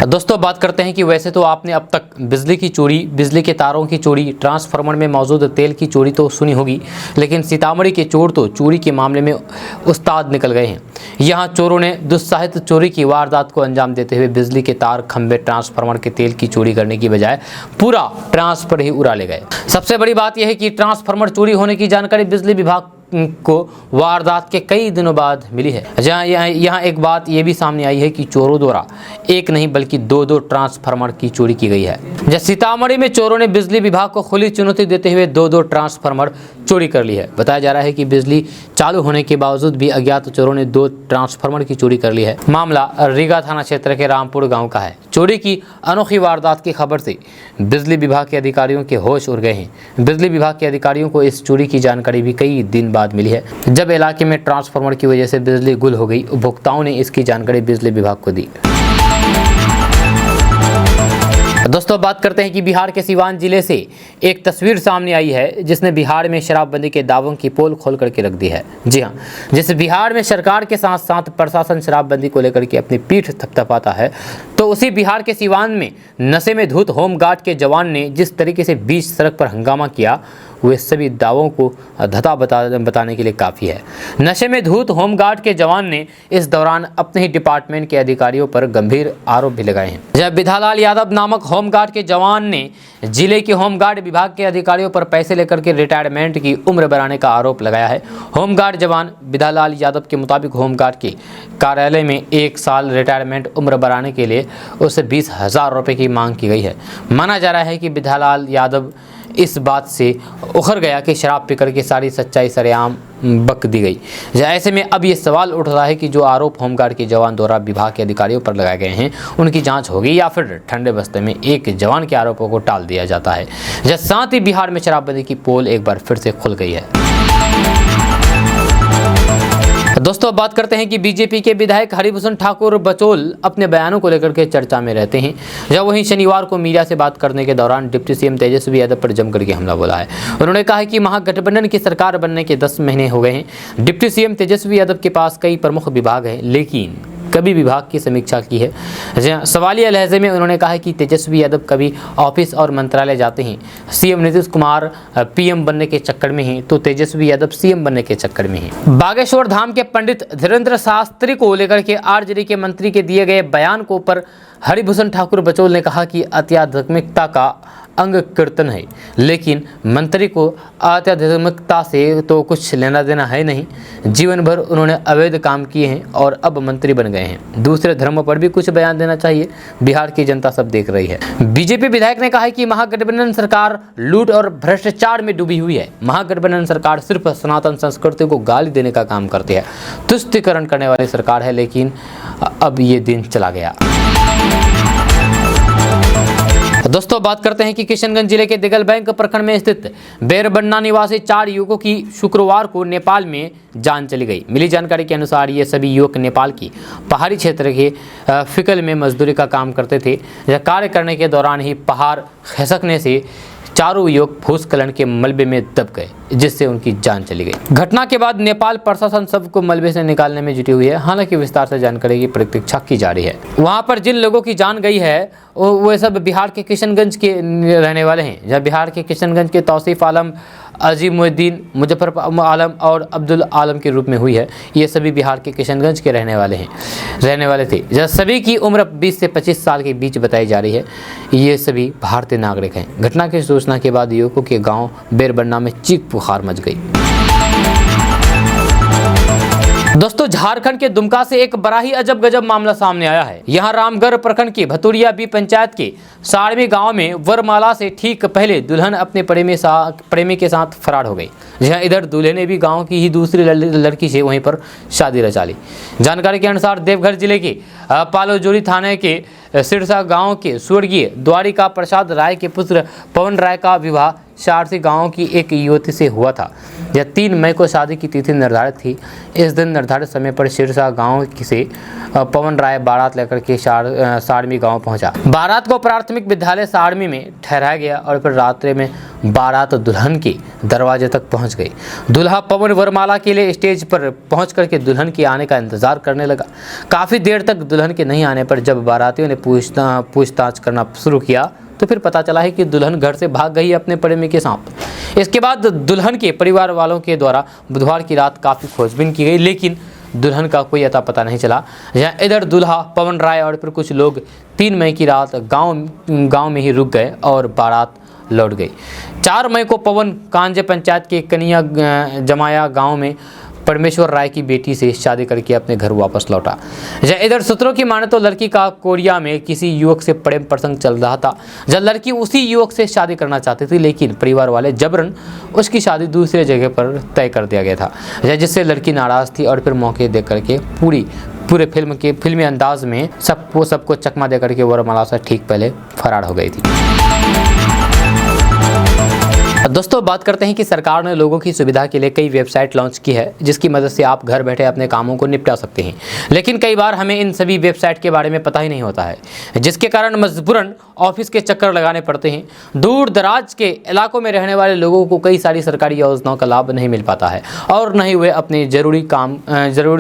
दोस्तों बात करते हैं कि वैसे तो आपने अब तक बिजली की चोरी, बिजली के तारों की चोरी, ट्रांसफार्मर में मौजूद तेल की चोरी तो सुनी होगी, लेकिन सीतामढ़ी के चोर तो चोरी के मामले में उस्ताद निकल गए हैं। यहां चोरों ने दुस्साहित चोरी की वारदात को अंजाम देते हुए बिजली के तार, खंभे, ट्रांसफार्मर के तेल की चोरी करने की बजाय पूरा ट्रांसफर ही उड़ा ले गए। सबसे बड़ी बात यह है कि ट्रांसफार्मर चोरी होने की जानकारी बिजली विभाग को वारदात के कई दिनों बाद मिली है। जहां यहाँ एक बात ये भी सामने आई है कि चोरों द्वारा एक नहीं बल्कि दो ट्रांसफार्मर की चोरी की गई है। जब सीतामढ़ी में चोरों ने बिजली विभाग को खुली चुनौती देते हुए दो ट्रांसफार्मर चोरी कर ली है। बताया जा रहा है कि बिजली चालू होने के बावजूद भी अज्ञात चोरों ने 2 ट्रांसफार्मर की चोरी कर ली है। मामला रीगा थाना क्षेत्र के रामपुर गाँव का है। चोरी की अनोखी वारदात की खबर से बिजली विभाग के अधिकारियों के होश उड़ गए हैं। बिजली विभाग के अधिकारियों को इस चोरी की जानकारी भी कई दिन बाद मिली है। जब इलाके में ट्रांसफार्मर की वजह से बिजली गुल हो गई, उपभोक्ताओं ने इसकी जानकारी बिजली विभाग को दी। दोस्तों बात करते हैं कि बिहार के सीवान जिले से एक तस्वीर सामने आई है जिसने बिहार में शराबबंदी के दावों की पोल खोल करके रख दी है। जी हां, जिस बिहार में सरकार के साथ साथ प्रशासन शराबबंदी को लेकर के अपनी पीठ थपथपाता है, तो उसी बिहार के सीवान में नशे में धुत होमगार्ड के जवान ने जिस तरीके से बीच सड़क पर हंगामा किया, वे सभी दावों को धता बताने के लिए काफ़ी है। नशे में धुत होमगार्ड के जवान ने इस दौरान अपने ही डिपार्टमेंट के अधिकारियों पर गंभीर आरोप भी लगाए हैं। जब विधालाल यादव नामक होमगार्ड के जवान ने जिले के होमगार्ड विभाग के अधिकारियों पर पैसे लेकर के रिटायरमेंट की उम्र बढ़ाने का आरोप लगाया है। होमगार्ड जवान विधालाल यादव के मुताबिक होमगार्ड के कार्यालय में 1 साल रिटायरमेंट उम्र बढ़ाने के लिए उससे 20,000 रुपये की मांग की गई है। माना जा रहा है कि विधालाल यादव इस बात से उखड़ गया कि शराब पीकर के सारी सच्चाई सरेआम बक दी गई। ऐसे में अब ये सवाल उठ रहा है कि जो आरोप होमगार्ड के जवान द्वारा विभाग के अधिकारियों पर लगाए गए हैं, उनकी जांच होगी या फिर ठंडे बस्ते में एक जवान के आरोपों को टाल दिया जाता है। साथ ही बिहार में शराबबंदी की पोल एक बार फिर से खुल गई है। दोस्तों बात करते हैं कि बीजेपी के विधायक हरिभूषण ठाकुर बचौल अपने बयानों को लेकर के चर्चा में रहते हैं। जब वहीं शनिवार को मीडिया से बात करने के दौरान डिप्टी सीएम तेजस्वी यादव पर जमकर के हमला बोला है। उन्होंने कहा कि महागठबंधन की सरकार बनने के 10 महीने हो गए हैं। डिप्टी सीएम तेजस्वी यादव के पास कई प्रमुख विभाग हैं, लेकिन कभी विभाग की समीक्षा की है। सवालिया लहजे में उन्होंने कहा कि तेजस्वी यादव कभी ऑफिस और मंत्रालय जाते हैं, सीएम नीतीश कुमार पीएम बनने के चक्कर में हैं, तो तेजस्वी यादव सीएम बनने के चक्कर में हैं। बागेश्वर धाम के पंडित धीरेन्द्र शास्त्री को लेकर के आरजेडी के मंत्री के दिए गए बयान को पर हरिभूषण ठाकुर बचौल ने कहा कि अत्याध्यात्मिकता का अंग कीर्तन है, लेकिन मंत्री को आध्यात्मिकता से तो कुछ लेना देना है नहीं। जीवन भर उन्होंने अवैध काम किए हैं और अब मंत्री बन गए हैं। दूसरे धर्मों पर भी कुछ बयान देना चाहिए। बिहार की जनता सब देख रही है। बीजेपी विधायक ने कहा है कि महागठबंधन सरकार लूट और भ्रष्टाचार में डूबी हुई है। महागठबंधन सरकार सिर्फ सनातन संस्कृति को गाली देने का काम करती है, तुष्टीकरण करने वाली सरकार है, लेकिन अब ये दिन चला गया। दोस्तों बात करते हैं कि किशनगंज जिले के दिगल बैंक प्रखंड में स्थित बेरबन्ना निवासी 4 युवकों की शुक्रवार को नेपाल में जान चली गई। मिली जानकारी के अनुसार ये सभी युवक नेपाल की पहाड़ी क्षेत्र के फिकल में मजदूरी का काम करते थे। यह कार्य करने के दौरान ही पहाड़ खिसकने से चारों युवक भूस्खलन के मलबे में दब गए, जिससे उनकी जान चली गई। घटना के बाद नेपाल प्रशासन सबको मलबे से निकालने में जुटी हुई है। हालांकि विस्तार से जानकारी की प्रतीक्षा की जा रही है। वहां पर जिन लोगों की जान गई है वो सब बिहार के किशनगंज के रहने वाले हैं। जब बिहार के किशनगंज के तौसीफ आलम, अजीमुद्दीन, मुजफ्फर आलम और अब्दुल आलम के रूप में हुई है। ये सभी बिहार के किशनगंज के रहने वाले थे। जब सभी की उम्र 20 से 25 साल के बीच बताई जा रही है। ये सभी भारतीय नागरिक हैं। घटना की सूचना के बाद युवकों के गांव बेरबन्ना में चीख पुकार मच गई। दोस्तों झारखंड के दुमका से एक बड़ा ही अजब गजब मामला सामने आया है। यहाँ रामगढ़ प्रखंड के भतुरिया बी पंचायत के साड़वी गांव में वरमाला से ठीक पहले दुल्हन अपने प्रेमी के साथ फरार हो गई। जहाँ इधर दूल्हे ने भी गांव की ही दूसरी लड़की से वहीं पर शादी रचा ली। जानकारी के अनुसार देवघर जिले के पालोजोरी थाने के सिरसा गांव के स्वर्गीय द्वारिका प्रसाद राय के पुत्र पवन राय का विवाह शारसी गांव की एक युवती से हुआ था। यह 3 मई को शादी की तिथि निर्धारित थी। इस दिन निर्धारित समय पर सिरसा गांव से पवन राय बारात लेकर के साड़मी गांव पहुंचा। बारात को प्राथमिक विद्यालय साड़मी में ठहराया गया और फिर रात्रि में बारात दुल्हन के दरवाजे तक पहुंच गई। दूल्हा पवन वरमाला के लिए स्टेज पर पहुंच करके दुल्हन के आने का इंतजार करने लगा। काफ़ी देर तक दुल्हन के नहीं आने पर जब बारातियों ने पूछताछ करना शुरू किया तो फिर पता चला है कि दुल्हन घर से भाग गई अपने प्रेमी के साथ। इसके बाद दुल्हन के परिवार वालों के द्वारा बुधवार की रात काफ़ी खोजबीन की गई, लेकिन दुल्हन का कोई अता पता नहीं चला। यहाँ इधर दूल्हा पवन राय और फिर कुछ लोग 3 मई की रात गांव में ही रुक गए और बारात लौट गई। 4 मई को पवन कांजे पंचायत के कनिया जमाया गांव में परमेश्वर राय की बेटी से शादी करके अपने घर वापस लौटा। इधर सूत्रों की माने तो लड़की का कोरिया में किसी युवक से प्रेम प्रसंग चल रहा था। जब लड़की उसी युवक से शादी करना चाहती थी, लेकिन परिवार वाले जबरन उसकी शादी दूसरे जगह पर तय कर दिया गया था, जिससे लड़की नाराज थी और फिर मौके देख करके पूरे फिल्मी अंदाज में सबको चकमा दे करके वरमाला से ठीक पहले फरार हो गई थी। दोस्तों, बात करते हैं कि सरकार ने लोगों की सुविधा के लिए कई वेबसाइट लॉन्च की है, जिसकी मदद से आप घर बैठे अपने कामों को निपटा सकते हैं। लेकिन कई बार हमें इन सभी वेबसाइट के बारे में पता ही नहीं होता है, जिसके कारण मजबूरन ऑफिस के चक्कर लगाने पड़ते हैं। दूर दराज के इलाकों में रहने वाले लोगों को कई सारी सरकारी योजनाओं का लाभ नहीं मिल पाता है और न ही वे अपने जरूरी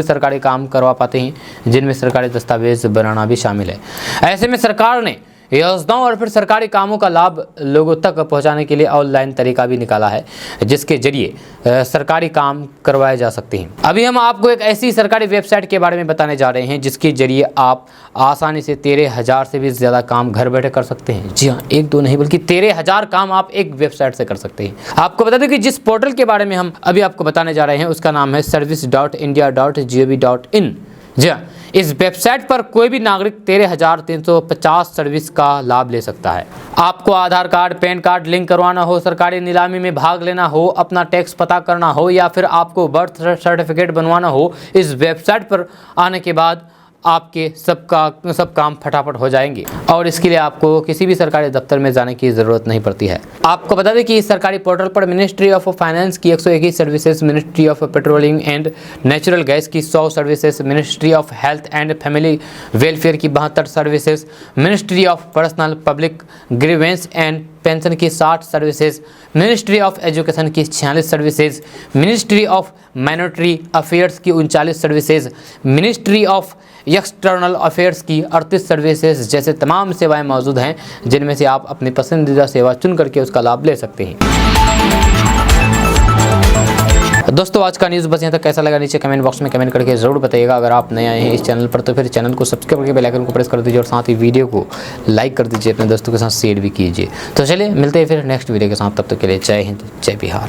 सरकारी काम करवा पाते हैं, जिनमें सरकारी दस्तावेज बनाना भी शामिल है। ऐसे में सरकार ने योजनाओं और फिर सरकारी कामों का लाभ लोगों तक पहुंचाने के लिए ऑनलाइन तरीका भी निकाला है, जिसके जरिए सरकारी काम करवाए जा सकते हैं। अभी हम आपको एक ऐसी सरकारी वेबसाइट के बारे में बताने जा रहे हैं, जिसके जरिए आप आसानी से 13,000 से भी ज़्यादा काम घर बैठे कर सकते हैं। जी हाँ, 1-2 नहीं बल्कि 13,000 काम आप एक वेबसाइट से कर सकते हैं। आपको बता दें कि जिस पोर्टल के बारे में हम अभी आपको बताने जा रहे हैं उसका नाम है service.india.gov.in। जी हाँ, इस वेबसाइट पर कोई भी नागरिक 13,350 सर्विस का लाभ ले सकता है। आपको आधार कार्ड, पैन कार्ड लिंक करवाना हो, सरकारी नीलामी में भाग लेना हो, अपना टैक्स पता करना हो या फिर आपको बर्थ सर्टिफिकेट बनवाना हो, इस वेबसाइट पर आने के बाद आपके सब काम फटाफट हो जाएंगे और इसके लिए आपको किसी भी सरकारी दफ्तर में जाने की ज़रूरत नहीं पड़ती है। आपको बता दें कि इस सरकारी पोर्टल पर मिनिस्ट्री ऑफ फाइनेंस की 121 services, ministry of petroleum and natural gas की 100 services, ministry of health and family welfare की 72 services, ministry of personnel public grievance and pension की 60 सर्विसेज, मिनिस्ट्री ऑफ एजुकेशन की 46 services, ministry of minority affairs की 39 services, ministry of external affairs की 38 services जैसे तमाम सेवाएं मौजूद हैं, जिनमें से आप अपनी पसंदीदा सेवा चुन करके उसका लाभ ले सकते हैं। दोस्तों, आज का न्यूज़ बस यहाँ तक। कैसा लगा नीचे कमेंट बॉक्स में कमेंट करके ज़रूर बताइएगा। अगर आप नए आए हैं इस चैनल पर तो फिर चैनल को सब्सक्राइब करके बेल आइकन को प्रेस कर दीजिए और साथ ही वीडियो को लाइक कर दीजिए, अपने दोस्तों के साथ शेयर भी कीजिए। तो चलिए मिलते हैं फिर नेक्स्ट वीडियो के साथ, तब तक के लिए जय हिंद, जय बिहार।